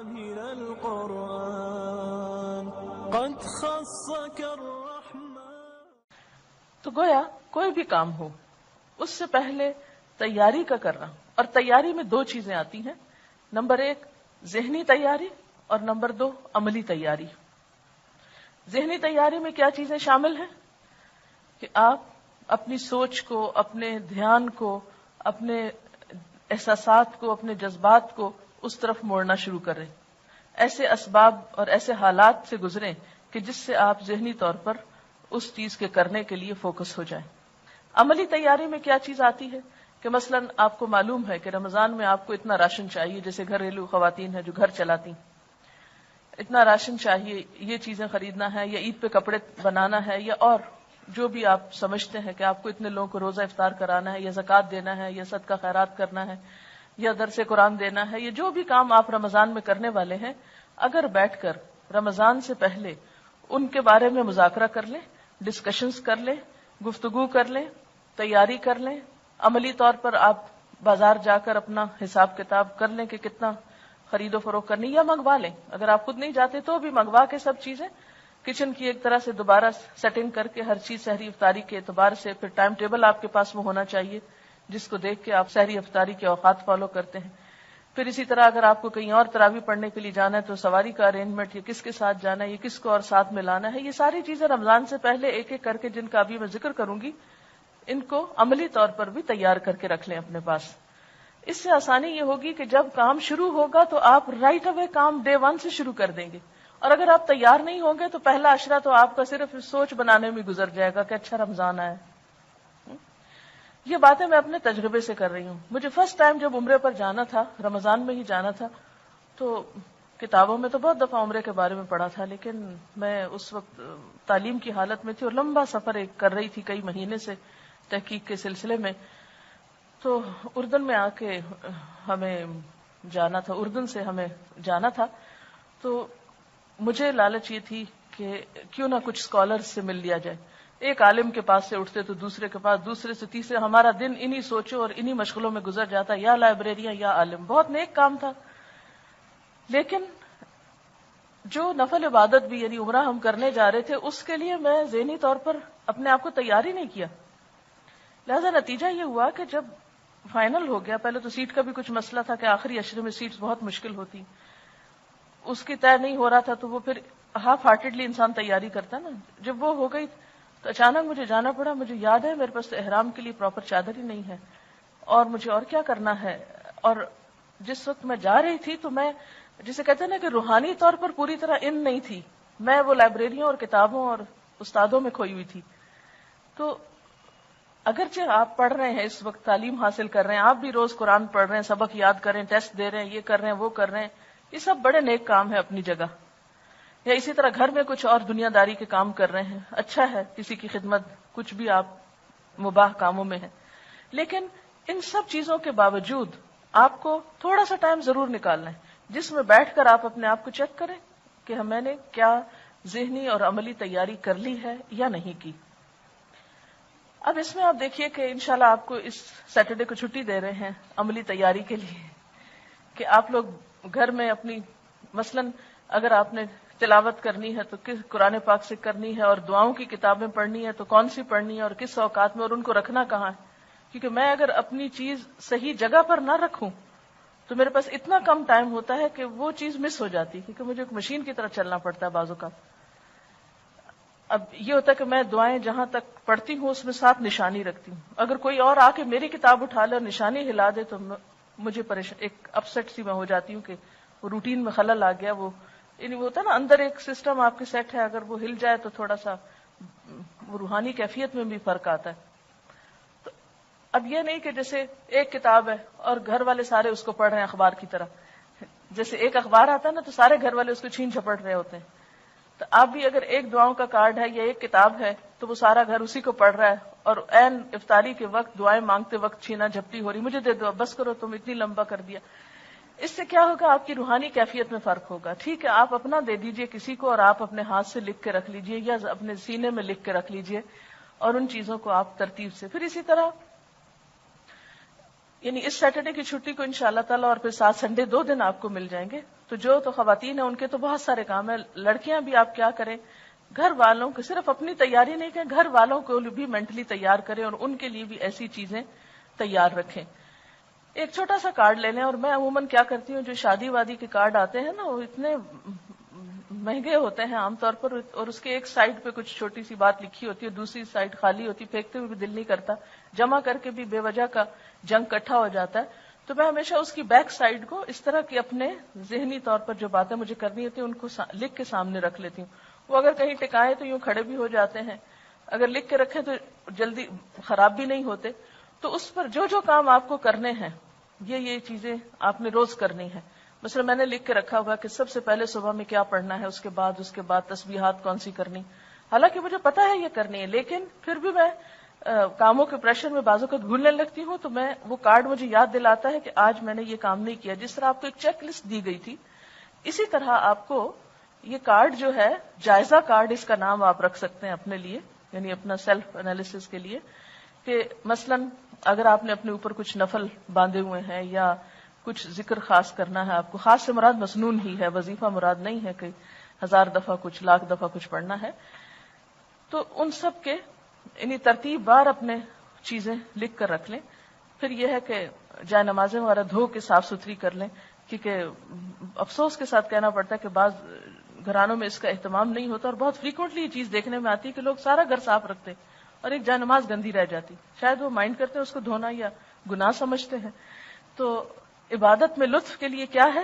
من القرآن قد خصك الرحمن. تو گویا کوئی بھی کام ہو اس سے پہلے تیاری کا کرنا، اور تیاری میں دو چیزیں آتی ہیں، نمبر 1 ذہنی تیاری اور نمبر 2 عملی تیاری. ذہنی تیاری میں کیا چیزیں شامل ہیں کہ آپ اپنی سوچ کو، اپنے دھیان کو، اپنے احساسات کو، اپنے جذبات کو اس طرف موڑنا شروع کریں، ایسے اسباب اور ایسے حالات سے گزریں کہ جس سے آپ ذہنی طور پر اس چیز کے کرنے کے لیے فوکس ہو جائیں. عملی تیاری میں کیا چیز آتی ہے کہ مثلا آپ کو معلوم ہے کہ رمضان میں آپ کو اتنا راشن چاہیے، جیسے گھریلو خواتین ہیں جو گھر چلاتی، اتنا راشن چاہیے، یہ چیزیں خریدنا ہے، یا عید پہ کپڑے بنانا ہے، یا اور جو بھی آپ سمجھتے ہیں کہ آپ کو اتنے لوگوں کو روزہ افطار کرانا ہے، یا زکوٰۃ دینا ہے، یا صدقہ خیرات کرنا ہے، یا درس قرآن دینا ہے، یہ جو بھی کام آپ رمضان میں کرنے والے ہیں، اگر بیٹھ کر رمضان سے پہلے ان کے بارے میں مذاکرہ کر لیں، ڈسکشنز کر لیں، گفتگو کر لیں، تیاری کر لیں، عملی طور پر آپ بازار جا کر اپنا حساب کتاب کر لیں کہ کتنا خرید و فروخت کرنی، یا منگوا لیں، اگر آپ خود نہیں جاتے تو بھی منگوا کے سب چیزیں کچن کی ایک طرح سے دوبارہ سیٹنگ کر کے ہر چیز سحری افطاری کے اعتبار سے، پھر ٹائم ٹیبل آپ کے پاس میں ہونا چاہیے جس کو دیکھ کے آپ سحری افطاری کے اوقات فالو کرتے ہیں. پھر اسی طرح اگر آپ کو کہیں اور تراویح پڑھنے کے لیے جانا ہے تو سواری کا ارینجمنٹ، یہ کس کے ساتھ جانا ہے، یہ کس کو اور ساتھ میں لانا ہے، یہ ساری چیزیں رمضان سے پہلے ایک ایک کر کے جن کا ابھی میں ذکر کروں گی، ان کو عملی طور پر بھی تیار کر کے رکھ لیں اپنے پاس. اس سے آسانی یہ ہوگی کہ جب کام شروع ہوگا تو آپ رائٹ اوے کام ڈے 1 سے شروع کر دیں گے، اور اگر آپ تیار نہیں ہوں گے تو پہلا عشرہ تو آپ کا صرف سوچ بنانے میں گزر جائے گا کہ اچھا رمضان آیا. یہ باتیں میں اپنے تجربے سے کر رہی ہوں. مجھے فرسٹ ٹائم جب عمرے پر جانا تھا، رمضان میں ہی جانا تھا، تو کتابوں میں تو بہت دفعہ عمرے کے بارے میں پڑھا تھا، لیکن میں اس وقت تعلیم کی حالت میں تھی اور لمبا سفر ایک کر رہی تھی کئی مہینے سے تحقیق کے سلسلے میں. تو اردن میں آ کے ہمیں جانا تھا، اردن سے ہمیں جانا تھا، تو مجھے لالچ یہ تھی کہ کیوں نہ کچھ اسکالرز سے مل لیا جائے. ایک عالم کے پاس سے اٹھتے تو دوسرے کے پاس، دوسرے سے تیسرے، ہمارا دن انہی سوچوں اور انہی مشغلوں میں گزر جاتا، یا لائبریریاں یا عالم. بہت نیک کام تھا، لیکن جو نفل عبادت بھی یعنی عمرہ ہم کرنے جا رہے تھے اس کے لیے میں ذہنی طور پر اپنے آپ کو تیار ہی نہیں کیا. لہذا نتیجہ یہ ہوا کہ جب فائنل ہو گیا، پہلے تو سیٹ کا بھی کچھ مسئلہ تھا کہ آخری عشرے میں سیٹس بہت مشکل ہوتی، اس کی طے نہیں ہو رہا تھا، تو وہ پھر ہاف ہارٹیڈلی انسان تیاری کرتا نا. جب وہ ہو گئی تو اچانک مجھے جانا پڑا. مجھے یاد ہے میرے پاس تو احرام کے لیے پراپر چادر ہی نہیں ہے، اور مجھے اور کیا کرنا ہے. اور جس وقت میں جا رہی تھی تو میں، جسے کہتے ہیں نا کہ روحانی طور پر پوری طرح ان نہیں تھی، میں وہ لائبریریوں اور کتابوں اور استادوں میں کھوئی ہوئی تھی. تو اگرچہ آپ پڑھ رہے ہیں، اس وقت تعلیم حاصل کر رہے ہیں، آپ بھی روز قرآن پڑھ رہے ہیں، سبق یاد کر رہے ہیں، ٹیسٹ دے رہے ہیں، یہ کر رہے ہیں، وہ کر رہے ہیں، یہ سب بڑے نیک کام ہے اپنی جگہ. یا اسی طرح گھر میں کچھ اور دنیا داری کے کام کر رہے ہیں، اچھا ہے، کسی کی خدمت، کچھ بھی آپ مباح کاموں میں ہیں. لیکن ان سب چیزوں کے باوجود آپ کو تھوڑا سا ٹائم ضرور نکالنا ہے جس میں بیٹھ کر آپ اپنے آپ کو چیک کریں کہ میں نے کیا ذہنی اور عملی تیاری کر لی ہے یا نہیں کی. اب اس میں آپ دیکھیے کہ انشاءاللہ آپ کو اس سیٹرڈے کو چھٹی دے رہے ہیں عملی تیاری کے لیے، کہ آپ لوگ گھر میں اپنی مثلاً اگر آپ نے تلاوت کرنی ہے تو کس قرآن پاک سے کرنی ہے، اور دعاؤں کی کتابیں پڑھنی ہے تو کون سی پڑھنی ہے اور کس اوقات میں، اور ان کو رکھنا کہاں ہے. کیونکہ میں اگر اپنی چیز صحیح جگہ پر نہ رکھوں تو میرے پاس اتنا کم ٹائم ہوتا ہے کہ وہ چیز مس ہو جاتی ہے، کیونکہ مجھے ایک مشین کی طرح چلنا پڑتا ہے بعض اوقات. اب یہ ہوتا ہے کہ میں دعائیں جہاں تک پڑھتی ہوں اس میں ساتھ نشانی رکھتی ہوں. اگر کوئی اور آ کے میری کتاب اٹھا لے اور نشانی ہلا دے تو مجھے ایک اپسیٹ سی میں ہو جاتی ہوں کہ وہ روٹین میں خلل آ گیا. وہ یعنی وہ ہوتا ہے نا، اندر ایک سسٹم آپ کے سیٹ ہے، اگر وہ ہل جائے تو تھوڑا سا وہ روحانی کیفیت میں بھی فرق آتا ہے. تو اب یہ نہیں کہ جیسے ایک کتاب ہے اور گھر والے سارے اس کو پڑھ رہے ہیں اخبار کی طرح، جیسے ایک اخبار آتا ہے نا تو سارے گھر والے اس کو چھین جھپٹ رہے ہوتے ہیں. تو آپ بھی اگر ایک دعاؤں کا کارڈ ہے یا ایک کتاب ہے تو وہ سارا گھر اسی کو پڑھ رہا ہے، اور عین افطاری کے وقت دعائیں مانگتے وقت چھینا جھپٹی ہو رہی، مجھے دے دو، بس کرو، تم اتنی لمبا کر دیا. اس سے کیا ہوگا؟ آپ کی روحانی کیفیت میں فرق ہوگا. ٹھیک ہے، آپ اپنا دے دیجئے کسی کو اور آپ اپنے ہاتھ سے لکھ کے رکھ لیجئے یا اپنے سینے میں لکھ کے رکھ لیجئے، اور ان چیزوں کو آپ ترتیب سے. پھر اسی طرح یعنی اس سیٹرڈے کی چھٹی کو انشاءاللہ تعالی اور پھر 7 سنڈے 2 دن آپ کو مل جائیں گے. تو جو تو خواتین ہیں ان کے تو بہت سارے کام ہیں. لڑکیاں بھی آپ کیا کریں, گھر والوں کو صرف اپنی تیاری نہیں کریں, گھر والوں کو بھی مینٹلی تیار کریں اور ان کے لیے بھی ایسی چیزیں تیار رکھیں. ایک چھوٹا سا کارڈ لے لیں, اور میں عموماً کیا کرتی ہوں, جو شادی وادی کے کارڈ آتے ہیں نا وہ اتنے مہنگے ہوتے ہیں عام طور پر, اور اس کے ایک سائڈ پہ کچھ چھوٹی سی بات لکھی ہوتی ہے, دوسری سائڈ خالی ہوتی, پھینکتے ہوئے بھی دل نہیں کرتا, جمع کر کے بھی بے وجہ کا جنگ اکٹھا ہو جاتا ہے. تو میں ہمیشہ اس کی بیک سائڈ کو اس طرح کی اپنے ذہنی طور پر جو باتیں مجھے کرنی ہوتی ہیں ان کو لکھ کے سامنے رکھ لیتی ہوں. وہ اگر کہیں ٹکائے تو یوں کھڑے بھی ہو جاتے ہیں, اگر لکھ کے رکھیں تو جلدی خراب بھی نہیں ہوتے. تو اس پر جو جو کام آپ کو کرنے ہیں یہ چیزیں آپ نے روز کرنی ہے. مثلا میں نے لکھ کے رکھا ہوا کہ سب سے پہلے صبح میں کیا پڑھنا ہے, اس کے بعد تسبیحات کون سی کرنی. حالانکہ مجھے پتا ہے یہ کرنی ہے, لیکن پھر بھی میں کاموں کے پریشر میں بعض اوقات بھولنے لگتی ہوں. تو میں وہ کارڈ مجھے یاد دلاتا ہے کہ آج میں نے یہ کام نہیں کیا. جس طرح آپ کو ایک چیک لسٹ دی گئی تھی, اسی طرح آپ کو یہ کارڈ جو ہے جائزہ کارڈ, اس کا نام آپ رکھ سکتے ہیں اپنے لیے, یعنی اپنا سیلف انالیسس کے لیے, کہ مثلا اگر آپ نے اپنے اوپر کچھ نفل باندھے ہوئے ہیں یا کچھ ذکر خاص کرنا ہے آپ کو, خاص سے مراد مسنون ہی ہے, وظیفہ مراد نہیں ہے کہ 1000 دفعہ کچھ, 1,00,000 دفعہ کچھ پڑھنا ہے, تو ان سب کے یعنی ترتیب بار اپنے چیزیں لکھ کر رکھ لیں. پھر یہ ہے کہ جائے نمازیں وغیرہ دھو کے صاف ستھری کر لیں, کیونکہ افسوس کے ساتھ کہنا پڑتا ہے کہ بعض گھرانوں میں اس کا اہتمام نہیں ہوتا, اور بہت فریکوینٹلی یہ چیز دیکھنے میں آتی ہے کہ لوگ سارا گھر صاف رکھتے اور ایک جائے نماز گندی رہ جاتی. شاید وہ مائنڈ کرتے ہیں اس کو دھونا یا گناہ سمجھتے ہیں. تو عبادت میں لطف کے لیے کیا ہے,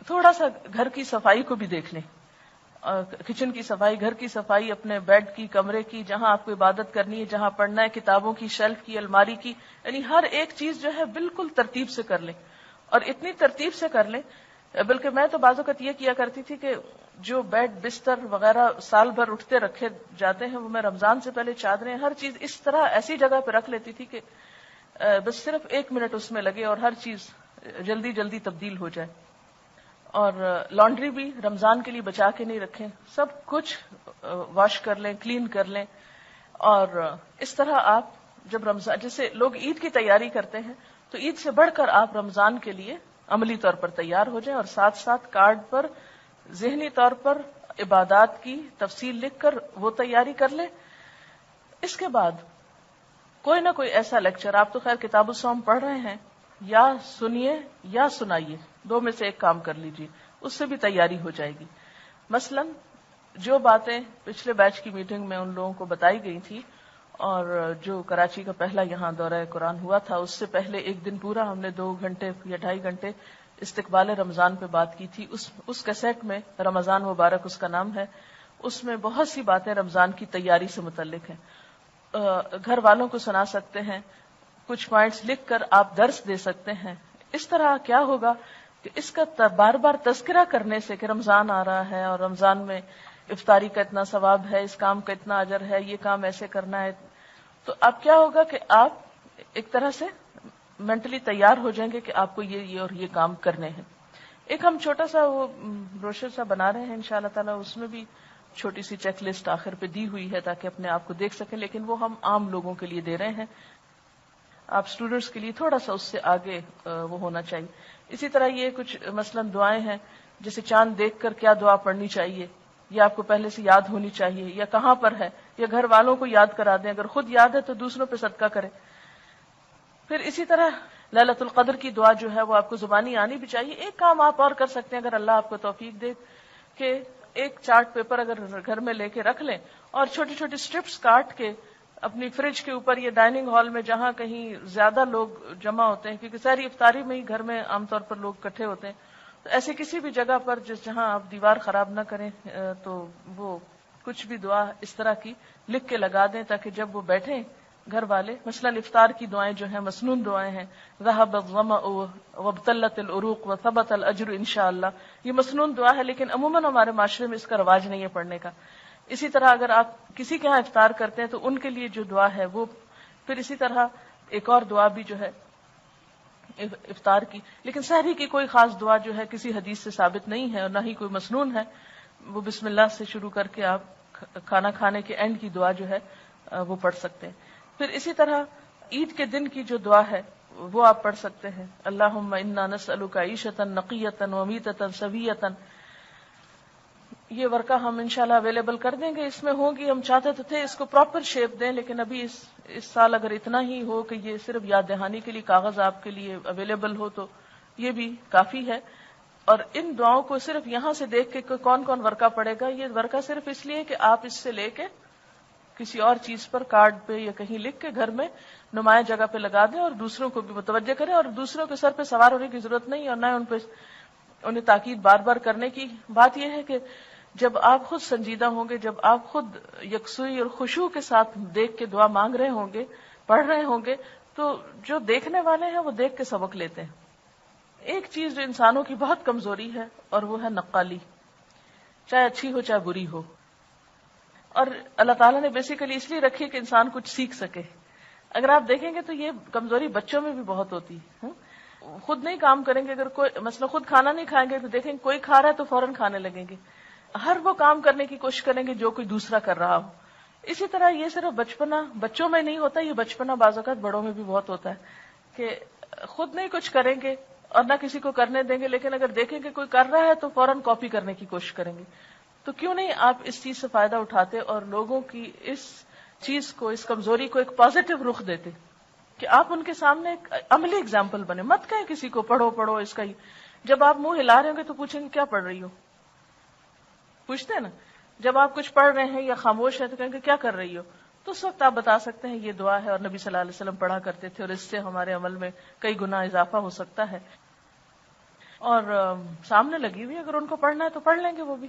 تھوڑا سا گھر کی صفائی کو بھی دیکھ لیں, کچن کی صفائی, گھر کی صفائی, اپنے بیڈ کی, کمرے کی, جہاں آپ کو عبادت کرنی ہے, جہاں پڑھنا ہے, کتابوں کی شیلف کی, الماری کی, یعنی ہر ایک چیز جو ہے بالکل ترتیب سے کر لیں. اور اتنی ترتیب سے کر لیں, بلکہ میں تو بعض اوقات یہ کیا کرتی تھی کہ جو بیڈ بستر وغیرہ سال بھر اٹھتے رکھے جاتے ہیں, وہ میں رمضان سے پہلے چادریں, ہر چیز اس طرح ایسی جگہ پہ رکھ لیتی تھی کہ بس صرف 1 منٹ اس میں لگے اور ہر چیز جلدی جلدی تبدیل ہو جائے. اور لانڈری بھی رمضان کے لیے بچا کے نہیں رکھیں, سب کچھ واش کر لیں, کلین کر لیں. اور اس طرح آپ جب رمضان, جیسے لوگ عید کی تیاری کرتے ہیں, تو عید سے بڑھ کر آپ رمضان کے لیے عملی طور پر تیار ہو جائیں, اور ساتھ ساتھ کارڈ پر ذہنی طور پر عبادات کی تفصیل لکھ کر وہ تیاری کر لیں. اس کے بعد کوئی نہ کوئی ایسا لیکچر, آپ تو خیر کتاب الصوم پڑھ رہے ہیں, یا سنیے یا سنائیے, 2 میں سے ایک کام کر لیجیے, اس سے بھی تیاری ہو جائے گی. مثلا جو باتیں پچھلے بیچ کی میٹنگ میں ان لوگوں کو بتائی گئی تھی, اور جو کراچی کا پہلا یہاں دورہ قرآن ہوا تھا, اس سے پہلے ایک دن پورا ہم نے 2 گھنٹے یا 2.5 گھنٹے استقبال رمضان پہ بات کی تھی. اس کیسٹ میں, رمضان مبارک اس کا نام ہے, اس میں بہت سی باتیں رمضان کی تیاری سے متعلق ہیں. گھر والوں کو سنا سکتے ہیں, کچھ پوائنٹس لکھ کر آپ درس دے سکتے ہیں. اس طرح کیا ہوگا کہ اس کا بار بار تذکرہ کرنے سے کہ رمضان آ رہا ہے اور رمضان میں افطاری کا اتنا ثواب ہے, اس کام کا اتنا اجر ہے, یہ کام ایسے کرنا ہے, تو اب کیا ہوگا کہ آپ ایک طرح سے مینٹلی تیار ہو جائیں گے کہ آپ کو یہ اور یہ کام کرنے ہیں. ایک ہم چھوٹا سا وہ بروشر سا بنا رہے ہیں انشاءاللہ تعالی, اس میں بھی چھوٹی سی چیک لسٹ آخر پہ دی ہوئی ہے تاکہ اپنے آپ کو دیکھ سکیں, لیکن وہ ہم عام لوگوں کے لیے دے رہے ہیں. آپ اسٹوڈنٹس کے لیے تھوڑا سا اس سے آگے وہ ہونا چاہیے. اسی طرح یہ کچھ مثلا دعائیں ہیں, جیسے چاند دیکھ کر کیا دعا پڑھنی چاہیے, یہ آپ کو پہلے سے یاد ہونی چاہیے, یا کہاں پر ہے, یا گھر والوں کو یاد کرا دیں, اگر خود یاد ہے تو دوسروں پہ صدقہ کریں. پھر اسی طرح لیلۃ القدر کی دعا جو ہے وہ آپ کو زبانی آنی بھی چاہیے. ایک کام آپ اور کر سکتے ہیں اگر اللہ آپ کو توفیق دے, کہ ایک چارٹ پیپر اگر گھر میں لے کے رکھ لیں, اور چھوٹی چھوٹی اسٹرپس کاٹ کے اپنی فریج کے اوپر یا ڈائننگ ہال میں جہاں کہیں زیادہ لوگ جمع ہوتے ہیں, کیونکہ ساری افطاری میں ہی گھر میں عام طور پر لوگ اکٹھے ہوتے ہیں, تو ایسی کسی بھی جگہ پر جہاں آپ دیوار خراب نہ کریں, تو وہ کچھ بھی دعا اس طرح کی لکھ کے لگا دیں, تاکہ جب وہ بیٹھیں گھر والے, مثلا افطار کی دعائیں جو ہیں مسنون دعائیں ہیں, ذهب الظمأ وابتلت العروق وثبت الاجر انشاءاللہ, یہ مسنون دعا ہے, لیکن عموماً ہمارے معاشرے میں اس کا رواج نہیں ہے پڑھنے کا. اسی طرح اگر آپ کسی کے ہاں افطار کرتے ہیں تو ان کے لیے جو دعا ہے وہ, پھر اسی طرح ایک اور دعا بھی جو ہے افطار کی, لیکن سحری کی کوئی خاص دعا جو ہے کسی حدیث سے ثابت نہیں ہے اور نہ ہی کوئی مسنون ہے. وہ بسم اللہ سے شروع کر کے آپ کھانا کھانے کے اینڈ کی دعا جو ہے وہ پڑھ سکتے ہیں. پھر اسی طرح عید کے دن کی جو دعا ہے وہ آپ پڑھ سکتے ہیں. اللہم انا نسألک عیشۃ نقیۃ ومیتۃ سویۃ. یہ ورقہ ہم انشاءاللہ اویلیبل کر دیں گے. اس میں ہوگی، ہم چاہتے تو تھے اس کو پراپر شیپ دیں، لیکن ابھی اس سال اگر اتنا ہی ہو کہ یہ صرف یاد دہانی کے لیے کاغذ آپ کے لیے اویلیبل ہو تو یہ بھی کافی ہے. اور ان دعاؤں کو صرف یہاں سے دیکھ کے کون کون ورقہ پڑے گا، یہ ورقہ صرف اس لیے کہ آپ اس سے لے کے کسی اور چیز پر کارڈ پہ یا کہیں لکھ کے گھر میں نمایاں جگہ پہ لگا دیں اور دوسروں کو بھی متوجہ کریں. اور دوسروں کے سر پہ سوار ہونے کی ضرورت نہیں، اور نہ انہیں تاکید بار بار کرنے کی. بات یہ ہے کہ جب آپ خود سنجیدہ ہوں گے، جب آپ خود یکسوئی اور خشوع کے ساتھ دیکھ کے دعا مانگ رہے ہوں گے، پڑھ رہے ہوں گے، تو جو دیکھنے والے ہیں وہ دیکھ کے سبق لیتے ہیں. ایک چیز جو انسانوں کی بہت کمزوری ہے اور وہ ہے نقالی، چاہے اچھی ہو چاہے بری ہو. اور اللہ تعالیٰ نے بیسیکلی اس لیے رکھی کہ انسان کچھ سیکھ سکے. اگر آپ دیکھیں گے تو یہ کمزوری بچوں میں بھی بہت ہوتی ہے. خود نہیں کام کریں گے، اگر کوئی مثلا خود کھانا نہیں کھائیں گے تو دیکھیں گے کوئی کھا رہا ہے تو فوراً کھانے لگیں گے. ہر وہ کام کرنے کی کوشش کریں گے جو کوئی دوسرا کر رہا ہو. اسی طرح یہ صرف بچوں میں نہیں ہوتا، یہ بچپنا بعض اوقات بڑوں میں بھی بہت ہوتا ہے کہ خود نہیں کچھ کریں گے اور نہ کسی کو کرنے دیں گے، لیکن اگر دیکھیں کہ کوئی کر رہا ہے تو فوراً کاپی کرنے کی کوشش کریں گے. تو کیوں نہیں آپ اس چیز سے فائدہ اٹھاتے اور لوگوں کی اس چیز کو، اس کمزوری کو ایک پازیٹو رخ دیتے کہ آپ ان کے سامنے ایک عملی اگزامپل بنے. مت کہیں کسی کو پڑھو اس کا ہی. جب آپ منہ ہلا رہے ہوں گے تو پوچھیں گے کیا پڑھ رہی ہو، پوچھتے ہیں نا. جب آپ کچھ پڑھ رہے ہیں یا خاموش ہیں تو کہیں گے کیا کر رہی ہو، تو اس وقت آپ بتا سکتے ہیں یہ دعا ہے اور نبی صلی اللہ علیہ وسلم پڑھا کرتے تھے اور اس سے ہمارے عمل میں کئی گنا اضافہ ہو سکتا ہے. اور سامنے لگی ہوئی اگر ان کو پڑھنا ہے تو پڑھ لیں گے وہ بھی.